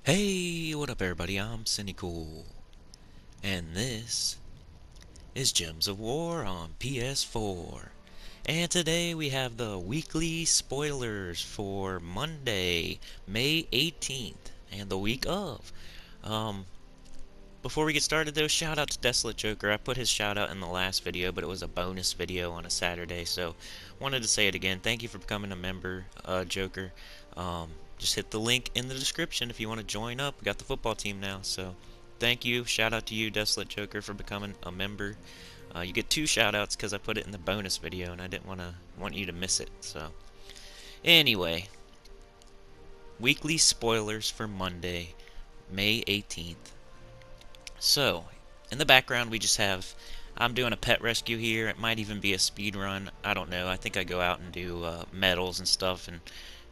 Hey, what up everybody? I'm Sinnycool, and this is Gems of War on PS4. And today we have the weekly spoilers for Monday, May 18th, and the week of. Um, Before we get started though, shout out to Desolate Joker. I put his shout out in the last video, but it was a bonus video on a Saturday, so wanted to say it again. Thank you for becoming a member, Joker. Just hit the link in the description if you want to join up. We got the football team now, so thank you. Shout out to you, Desolate Joker, for becoming a member. You get 2 shout outs because I put it in the bonus video, and I didn't want you to miss it. So anyway, weekly spoilers for Monday, May 18th. So, in the background we just have, I'm doing a pet rescue here. It might even be a speed run. I don't know. I think I go out and do medals and stuff, and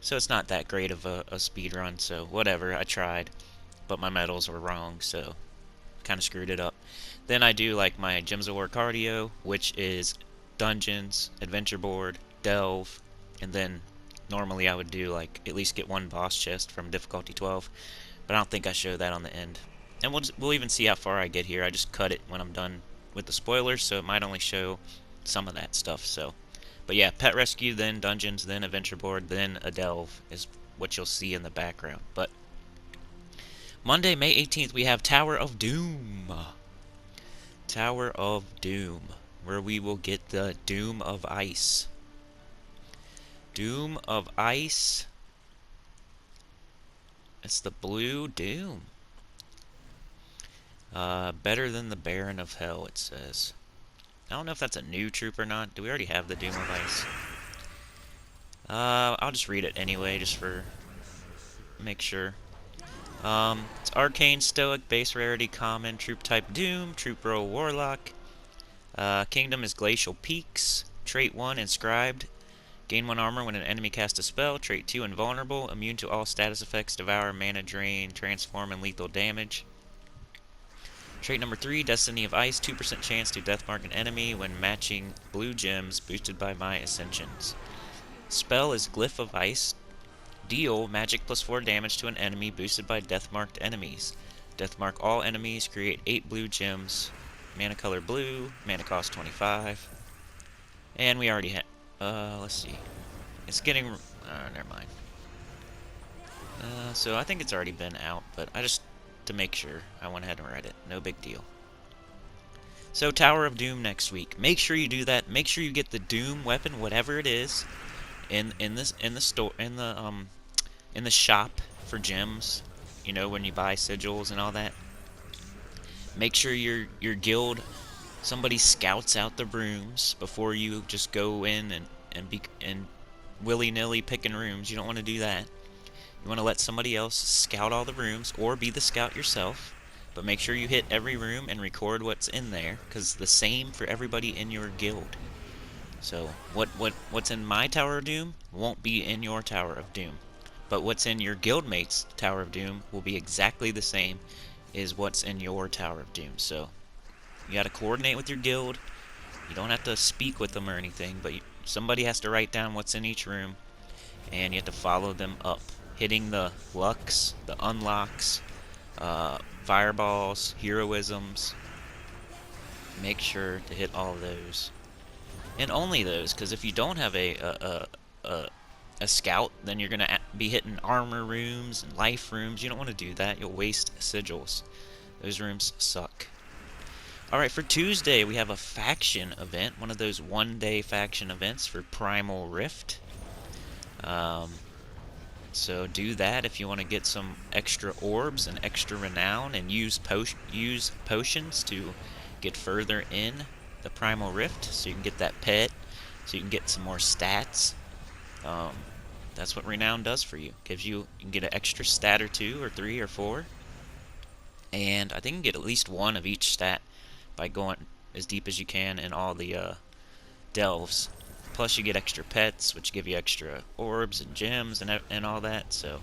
so it's not that great of a speed run. So whatever, I tried, but my medals were wrong, so kind of screwed it up. Then I do like my Gems of War cardio, which is dungeons, adventure board, delve, and then normally I would do like at least get 1 boss chest from difficulty 12, but I don't think I show that on the end. And we'll even see how far I get here. I just cut it when I'm done with the spoilers, so it might only show some of that stuff. So, but yeah, pet rescue, then dungeons, then adventure board, then a delve is what you'll see in the background. But Monday, May 18th, we have Tower of Doom. Tower of Doom, where we will get the Doom of Ice. Doom of Ice. It's the blue Doom. Better than the Baron of Hell, it says. I don't know if that's a new troop or not. Do we already have the Doom of Ice? I'll just read it anyway, just for make sure. It's Arcane, Stoic, Base Rarity, Common, Troop Type Doom, Troop Role Warlock. Kingdom is Glacial Peaks. Trait 1, Inscribed. Gain 1 armor when an enemy casts a spell. Trait 2, Invulnerable. Immune to all status effects, Devour, Mana Drain, Transform, and Lethal Damage. Trait number 3, Destiny of Ice, 2% chance to deathmark an enemy when matching blue gems boosted by my Ascensions. Spell is Glyph of Ice. Deal magic plus 4 damage to an enemy boosted by deathmarked enemies. Deathmark all enemies, create 8 blue gems. Mana color blue, mana cost 25. And we already have, let's see. It's getting, never mind. So I think it's already been out, but to make sure, I went ahead and read it. No big deal. So Tower of Doom next week. Make sure you do that. Make sure you get the Doom weapon, whatever it is, in the shop for gems. You know, when you buy sigils and all that. Make sure your guild, somebody scouts out the rooms before you just go in and willy-nilly picking rooms. You don't want to do that. You want to let somebody else scout all the rooms, or be the scout yourself. But make sure you hit every room and record what's in there, because the same for everybody in your guild. So what's in my Tower of Doom won't be in your Tower of Doom. But what's in your guildmate's Tower of Doom will be exactly the same as what's in your Tower of Doom. So you got to coordinate with your guild. You don't have to speak with them or anything, but somebody has to write down what's in each room, and you have to follow them up. Hitting the Lux, the Unlocks, Fireballs, Heroisms. Make sure to hit all of those. And only those, because if you don't have a scout, then you're going to be hitting armor rooms and life rooms. You don't want to do that. You'll waste sigils. Those rooms suck. Alright, for Tuesday, we have a faction event. One of those one-day faction events for Primal Rift. So do that if you want to get some extra orbs and extra renown, and use potions to get further in the Primal Rift, so you can get that pet, so you can get some more stats. That's what renown does for you. You can get an extra stat or 2 or 3 or 4, and I think you can get at least 1 of each stat by going as deep as you can in all the delves. Plus you get extra pets, which give you extra orbs and gems and all that. So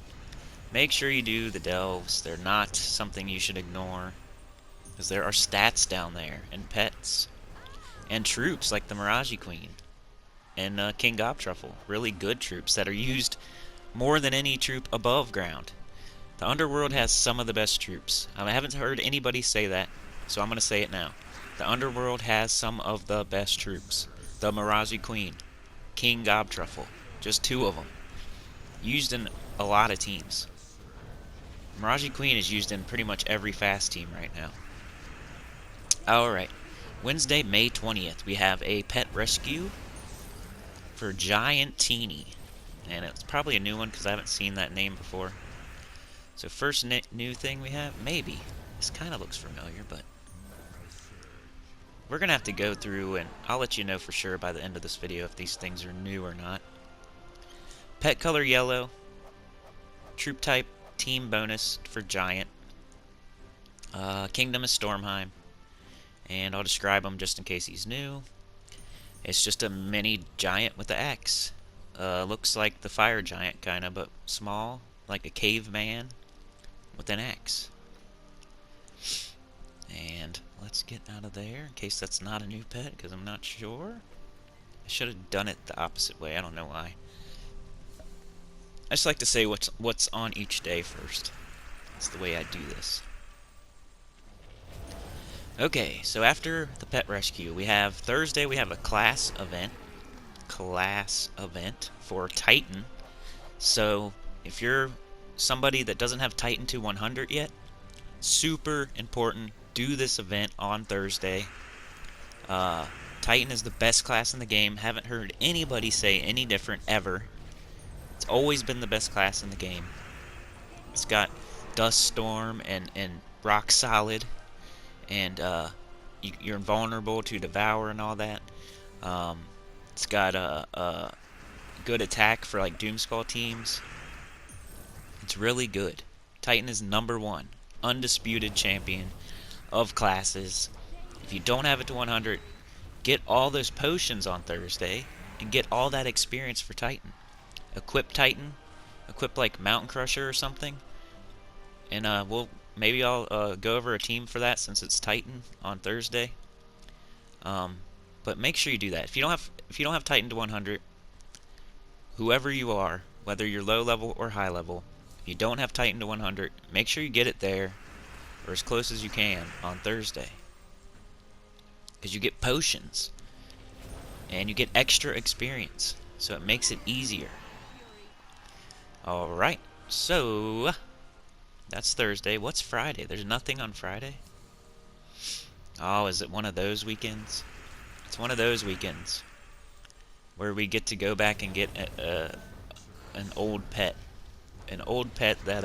make sure you do the delves. They're not something you should ignore, because there are stats down there, and pets, and troops like the Mirage Queen and King Gobtruffle. Really good troops that are used more than any troop above ground. The Underworld has some of the best troops. I haven't heard anybody say that, so I'm going to say it now. The Underworld has some of the best troops. The Miraji Queen, King Gobtruffle, just 2 of them. Used in a lot of teams. Miraji Queen is used in pretty much every fast team right now. Alright, Wednesday, May 20th, we have a pet rescue for Giant Teeny. And it's probably a new one because I haven't seen that name before. So first new thing we have, maybe. This kind of looks familiar, but we're going to have to go through and I'll let you know for sure by the end of this video if these things are new or not. Pet color yellow. Troop type team bonus for Giant. Kingdom is Stormheim. And I'll describe him just in case he's new. It's just a mini giant with an axe. Looks like the fire giant kinda, but small, like a caveman with an axe. And let's get out of there in case that's not a new pet, because I'm not sure. I should have done it the opposite way. I don't know why. I just like to say what's on each day first. That's the way I do this. Okay, so after the pet rescue, we have Thursday. We have a class event for Titan. So if you're somebody that doesn't have Titan to 100 yet, super important, do this event on Thursday. Titan is the best class in the game. Haven't heard anybody say any different ever. It's always been the best class in the game. It's got Dust Storm and Rock Solid, and you're invulnerable to Devour and all that. It's got a good attack for like Doomskull teams. It's really good. Titan is #1, undisputed champion of classes. If you don't have it to 100, get all those potions on Thursday and get all that experience for Titan. Equip Titan, equip like Mountain Crusher or something, and maybe I'll go over a team for that since it's Titan on Thursday. But make sure you do that. If you don't have Titan to 100, whoever you are, whether you're low level or high level, if you don't have Titan to 100, make sure you get it there, or as close as you can on Thursday, because you get potions and you get extra experience, so it makes it easier. Alright, so that's Thursday. What's Friday? There's nothing on Friday? Oh, is it one of those weekends? It's one of those weekends where we get to go back and get an old pet. An old pet that,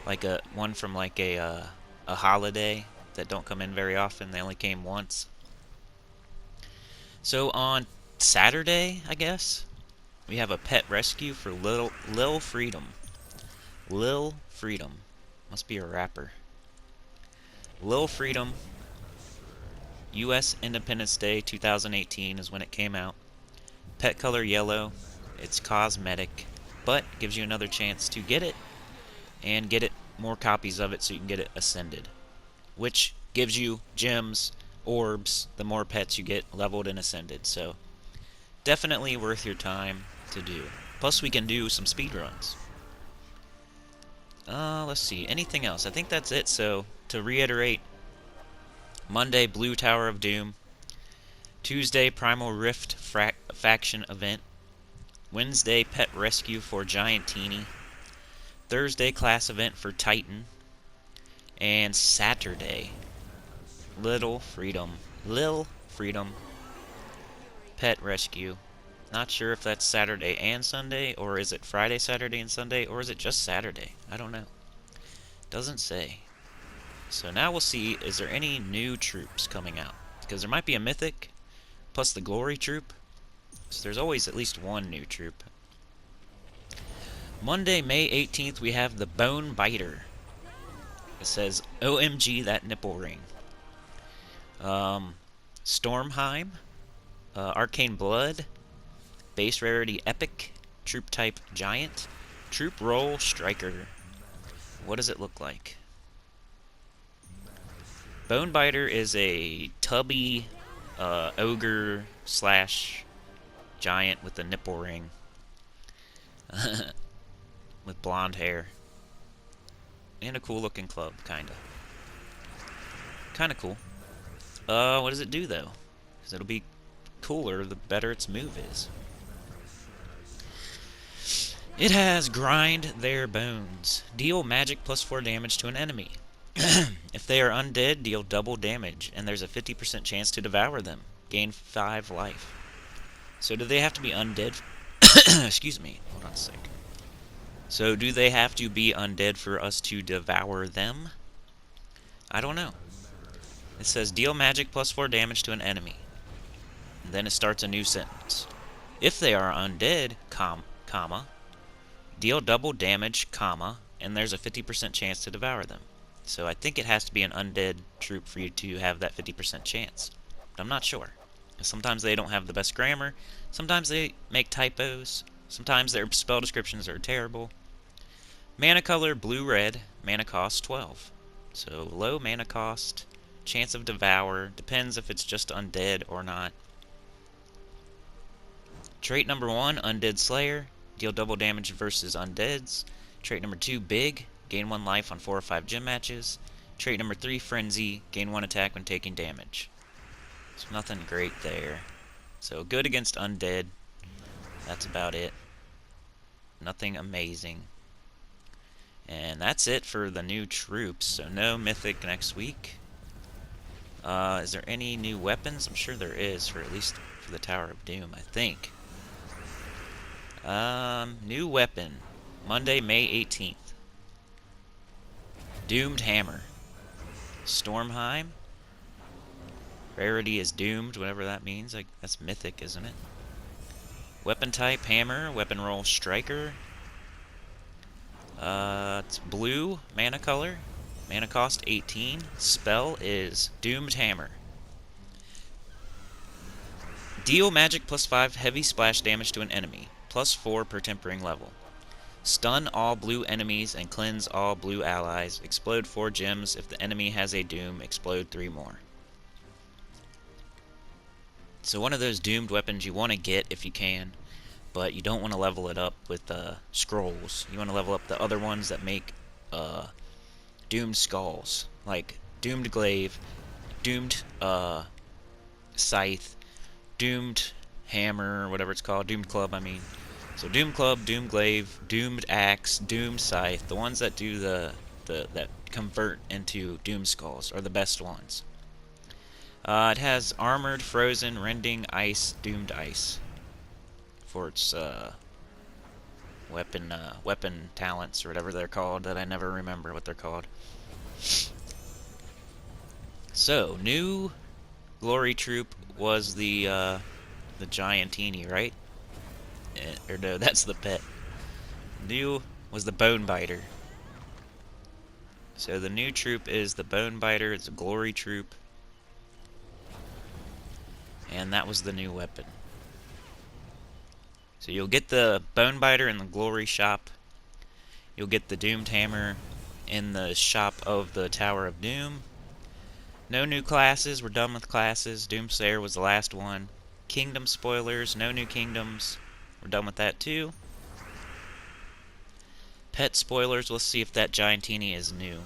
like one from like a holiday that don't come in very often. They only came once. So on Saturday, I guess, we have a pet rescue for Lil Freedom. Lil Freedom. Must be a rapper. Lil Freedom. U.S. Independence Day 2018 is when it came out. Pet color yellow. It's cosmetic, but gives you another chance to get it and get it more copies of it so you can get it ascended, which gives you gems, orbs, the more pets you get leveled and ascended. So definitely worth your time to do. Plus we can do some speed runs. Let's see, anything else? I think that's it. So to reiterate, Monday, Blue Tower of Doom. Tuesday, Primal Rift faction event. Wednesday, pet rescue for Giant Teeny. Thursday, class event for Titan. And Saturday, Lil Freedom, pet rescue. Not sure if that's Saturday and Sunday, or is it Friday, Saturday, and Sunday, or is it just Saturday? I don't know. Doesn't say. So now we'll see, is there any new troops coming out? Because there might be a mythic, plus the glory troop. So there's always at least one new troop. Monday, May 18th, we have the Bone Biter. It says, OMG, that nipple ring. Stormheim, Arcane Blood, base rarity Epic, troop type Giant, troop roll Striker. What does it look like? Bone Biter is a tubby ogre slash giant with a nipple ring with blonde hair. And a cool looking club, kinda. Kinda cool. What does it do though? Because it'll be cooler the better its move is. It has grind their bones. Deal magic +4 damage to an enemy. If they are undead, deal double damage, and there's a 50% chance to devour them. Gain 5 life. So do they have to be undead? Excuse me. Hold on a sec. So do they have to be undead for us to devour them? I don't know. It says deal magic +4 damage to an enemy. And then it starts a new sentence. If they are undead, comma, deal double damage, comma, and there's a 50% chance to devour them. So I think it has to be an undead troop for you to have that 50% chance. But I'm not sure. Sometimes they don't have the best grammar. Sometimes they make typos. Sometimes their spell descriptions are terrible. Mana color, blue-red. Mana cost, 12. So low mana cost. Chance of devour. Depends if it's just undead or not. Trait number 1, Undead Slayer. Deal double damage versus undeads. Trait number 2, Big. Gain 1 life on 4 or 5 gym matches. Trait number 3, Frenzy. Gain 1 attack when taking damage. So nothing great there. So good against undead. That's about it. Nothing amazing. And that's it for the new troops. So no mythic next week. Is there any new weapons? I'm sure there is, for at least for the Tower of Doom, I think. New weapon. Monday, May 18th. Doomed Hammer. Stormheim. Rarity is doomed, whatever that means. Like, that's mythic, isn't it? Weapon type, hammer. Weapon roll, striker. It's blue, mana color. Mana cost, 18. Spell is Doomed Hammer. Deal magic +5 heavy splash damage to an enemy. +4 per tempering level. Stun all blue enemies and cleanse all blue allies. Explode 4 gems. If the enemy has a doom, explode 3 more. So one of those doomed weapons you want to get if you can, but you don't want to level it up with scrolls. You want to level up the other ones that make doomed skulls, like doomed glaive, doomed scythe, doomed hammer, whatever it's called, doomed club, I mean. So doomed club, doomed glaive, doomed axe, doomed scythe, the ones that do that convert into doomed skulls are the best ones. It has armored, frozen, rending, ice, doomed ice for its weapon talents or whatever they're called that I never remember what they're called. So new glory troop was the Giantini, right? Or no, that's the pet. New was the Bone Biter. So the new troop is the Bone Biter. It's a glory troop. And that was the new weapon. So you'll get the Bone Biter in the Glory shop. You'll get the Doomed Hammer in the shop of the Tower of Doom. No new classes. We're done with classes. Doomsayer was the last one. Kingdom spoilers. No new kingdoms. We're done with that too. Pet spoilers. Let's see if that Giantini is new.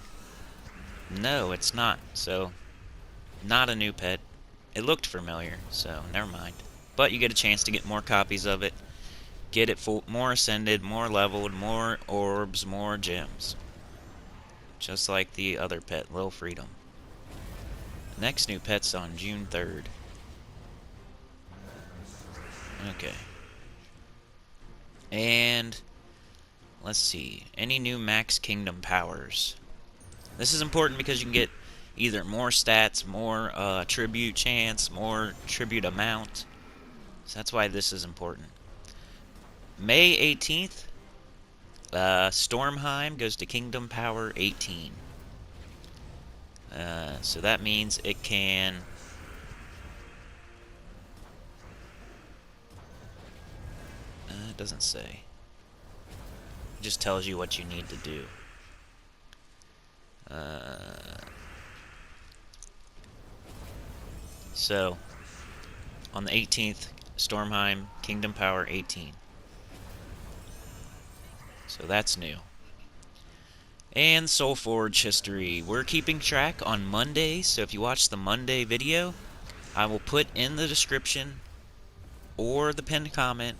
No, it's not. So, not a new pet. It looked familiar, so never mind. But you get a chance to get more copies of it. Get it full, more ascended, more leveled, more orbs, more gems. Just like the other pet, Lil Freedom. Next new pet's on June 3rd. Okay. And let's see. Any new max kingdom powers? This is important because you can get either more stats, more tribute chance, more tribute amount. So that's why this is important. May 18th, Stormheim goes to Kingdom Power 18. So that means it can... it doesn't say. It just tells you what you need to do. So, on the 18th, Stormheim, Kingdom Power 18. So that's new. And soulforge history. We're keeping track on Mondays, so if you watch the Monday video, I will put in the description or the pinned comment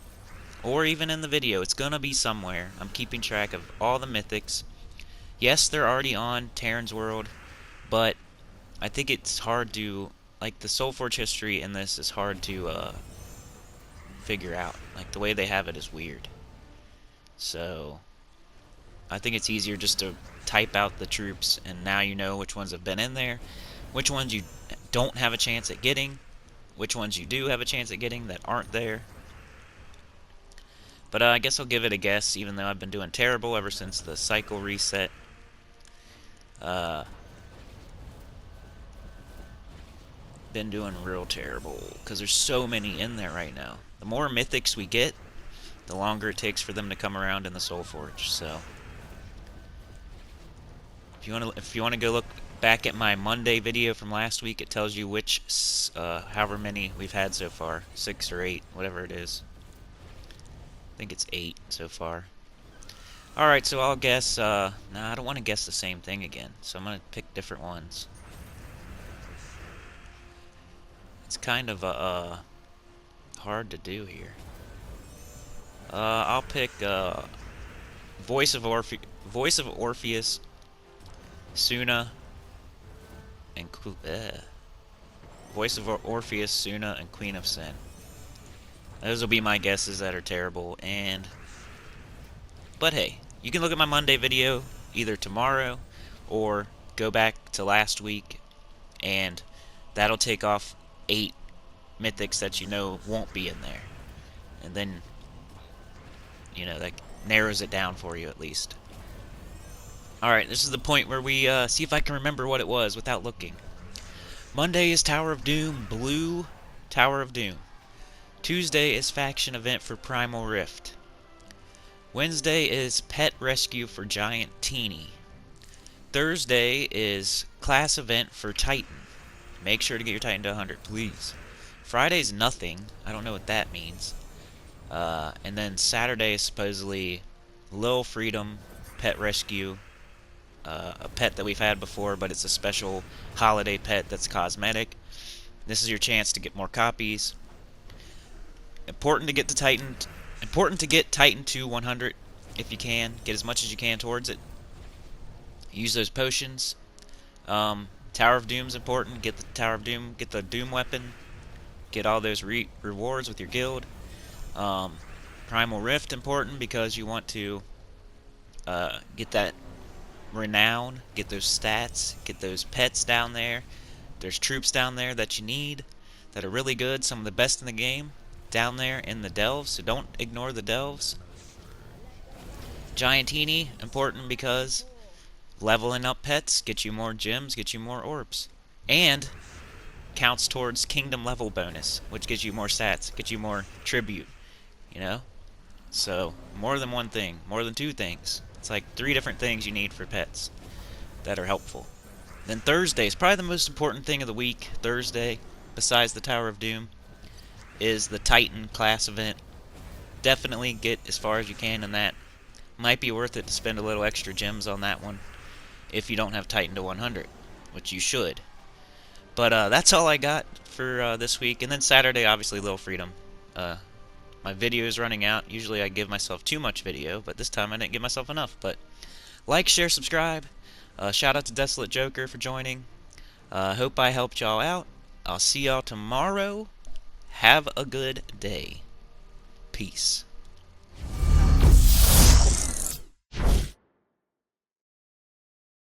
or even in the video. It's gonna be somewhere. I'm keeping track of all the mythics. Yes, they're already on Terran's World, but I think it's hard to, like, the soulforge history in this is hard to figure out. Like, the way they have it is weird. So I think it's easier just to type out the troops, and now you know which ones have been in there, which ones you don't have a chance at getting, which ones you do have a chance at getting that aren't there. But I guess I'll give it a guess, even though I've been doing terrible ever since the cycle reset. Been doing real terrible, because there's so many in there right now. The more mythics we get, the longer it takes for them to come around in the soulforge. So if you wanna go look back at my Monday video from last week, it tells you which however many we've had so far, 6 or 8, whatever it is. I think it's 8 so far. Alright, so I'll guess, nah, I don't want to guess the same thing again, so I'm going to pick different ones. It's kind of, hard to do here. I'll pick, Voice of Orpheus, Suna, and, Voice of Orpheus, Suna, and Queen of Sin. Those will be my guesses that are terrible, but hey, you can look at my Monday video either tomorrow or go back to last week, and that'll take off 8 mythics that you know won't be in there. And then, you know, that narrows it down for you at least. Alright, this is the point where we see if I can remember what it was without looking. Monday is Tower of Doom, blue Tower of Doom. Tuesday is faction event for Primal Rift. Wednesday is pet rescue for Giant Teeny. Thursday is class event for Titan. Make sure to get your Titan to 100, please. Friday's nothing. I don't know what that means. And then Saturday is supposedly Lil Freedom pet rescue. A pet that we've had before, but it's a special holiday pet that's cosmetic. This is your chance to get more copies. Important to get Titan to 100 if you can. Get as much as you can towards it. Use those potions. Tower of Doom's important. Get the Tower of Doom. Get the Doom weapon. Get all those rewards with your guild. Primal Rift important because you want to get that renown. Get those stats. Get those pets down there. There's troops down there that you need that are really good. Some of the best in the game. Down there in the delves, so don't ignore the delves. Giantini, important because leveling up pets get you more gems, get you more orbs, and counts towards kingdom level bonus, which gives you more stats, gets you more tribute, you know? So, more than one thing, more than 2 things. It's like 3 different things you need for pets that are helpful. Then Thursday is probably the most important thing of the week. Thursday, besides the Tower of Doom, is the Titan class event. Definitely get as far as you can in that. Might be worth it to spend a little extra gems on that one if you don't have Titan to 100, which you should. But that's all I got for this week. And then Saturday, obviously, Lil Freedom. My video is running out. Usually I give myself too much video, but this time I didn't give myself enough. But like, share, subscribe. Shout out to Desolate Joker for joining. Hope I helped y'all out. I'll see y'all tomorrow. Have a good day. Peace.